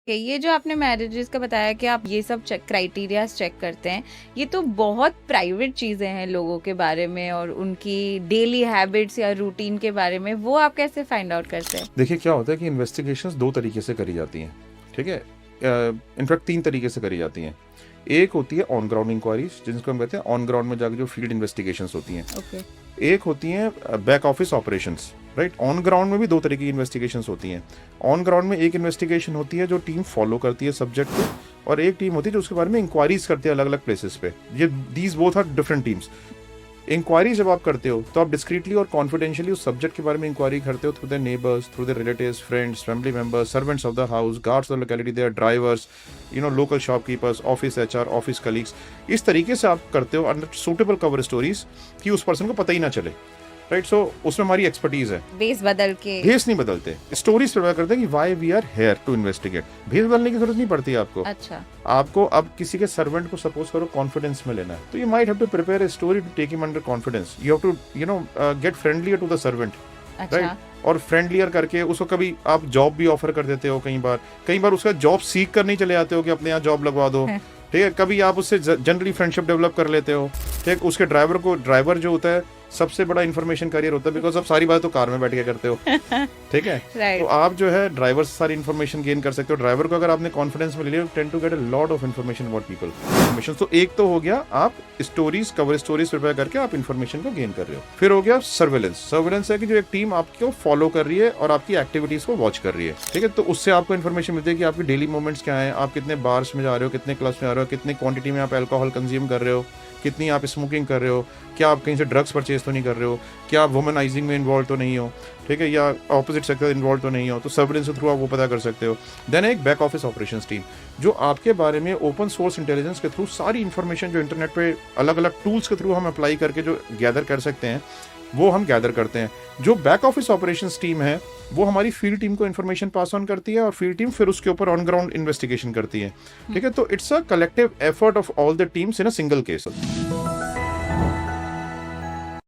ये जो आपने मैरिजेस का बताया कि आप ये सब क्राइटेरियाज चेक करते हैं, ये तो बहुत प्राइवेट चीज़ें हैं लोगों के बारे में और उनकी डेली हैबिट्स या रूटीन के बारे में, वो आप कैसे फाइंड आउट करते हैं? देखिए क्या होता है कि इन्वेस्टिगेशंस दो तरीके से करी जाती हैं, ठीक है। इनफैक्ट तीन तरीके से करी जाती हैं। एक होती है ऑन ग्राउंड इंक्वायरीज, जिनको हम कहते हैं ऑन ग्राउंड में जाकर जो फील्ड इन्वेस्टिगेशंस होती हैं। ओके। एक होती हैं back office operations, right. On ground में भी दो तरीके की इन्वेस्टिगेशंस होती हैं। ऑन ग्राउंड में एक इन्वेस्टिगेशन होती है जो टीम फॉलो करती है सब्जेक्ट को, और एक टीम होती है जो उसके बारे में इंक्वायरीज करती है अलग अलग प्लेसेस पे। ये these both are different teams. Inquiry जब आप करते हो तो आप डिस्क्रीटली और कॉन्फिडेंशियली उस सब्जेक्ट के बारे में इंक्वायरी करते हो through the neighbours, through the relatives, friends, family members, servants of the house, guards of the locality, their drivers, local shopkeepers, office HR, office colleagues. इस तरीके से आप करते हो अंडर सूटेबल कवर स्टोरीज कि उस पर्सन को पता ही ना चले, राइट। सो उसमें हमारी एक्सपर्टीज है। बेस बदल के भेस नहीं बदलते, स्टोरीज प्रिपेयर करते हैं कि why we are here to investigate. भेस बदलने की जरूरत नहीं पड़ती है आपको। अच्छा। आपको अब किसी के सर्वेंट को सपोज करो कॉन्फिडेंस में लेना है, तो you might have to prepare a story to take him under confidence. You have to get friendlier to the servant, अच्छा। राइट। और फ्रेंडलियर करके उसको कभी आप जॉब भी ऑफर कर देते हो। कई बार उसका जॉब सीख कर नहीं चले आते हो कि अपने यहाँ जॉब लगवा दो, ठीक है। कभी आप उससे जनरली फ्रेंडशिप डेवलप कर लेते हो, ठीक। उसके ड्राइवर जो होता है सबसे बड़ा इन्फॉर्मेशन करियर होता है, बिकॉज आप सारी बात तो कार में बैठ के करते हो, ठीक है। Right. तो आप जो है ड्राइवर से सारी इन्फॉर्मेशन गेन कर सकते हो। ड्राइवर को अगर आपने कॉन्फिडेंस में ले लिया, tend to get a lot of information about people information. तो एक तो हो गया आप स्टोरीज, कवर स्टोरीज प्रिपेयर करके आप इन्फॉर्मेशन को गेन कर रहे हो। फिर हो गया सर्वेलेंस है कि जो एक टीम आपको फॉलो कर रही है और आपकी एक्टिविटीज को वॉच कर रही है, ठीक है। तो उससे आपको इन्फॉर्मेशन मिलती है कि आपकी डेली मूवमेंट्स क्या है, आप कितने बार्स में जा रहे हो, कितने क्लब्स में आ रहे हो, कितनी क्वांटिटी में आप अल्कोहल कंज्यूम कर रहे हो, कितनी आप स्मोकिंग कर रहे हो, क्या आप कहीं से ड्रग्स परचेज तो नहीं कर रहे हो, क्या आप वुमनाइजिंग में इन्वॉल्व तो नहीं हो, ठीक है, या ऑपोजिट सेक्टर इन्वॉल्व तो नहीं हो। तो सर्वेलेंस के थ्रू आप वो पता कर सकते हो। देन एक बैक ऑफिस ऑपरेशंस टीम, जो आपके बारे में ओपन सोर्स इंटेलिजेंस के थ्रू सारी इन्फॉर्मेशन जो इंटरनेट पे अलग अलग टूल्स के थ्रू हम अप्लाई करके जो गैदर कर सकते हैं, वो हम गैदर करते हैं। जो बैक ऑफिस ऑपरेशंस टीम है वो हमारी फील्ड टीम को इन्फॉर्मेशन पास ऑन करती है, और फील्ड टीम फिर उसके ऊपर ऑन ग्राउंड इन्वेस्टिगेशन करती है, ठीक है। तो it's a collective effort of all the teams in a single case.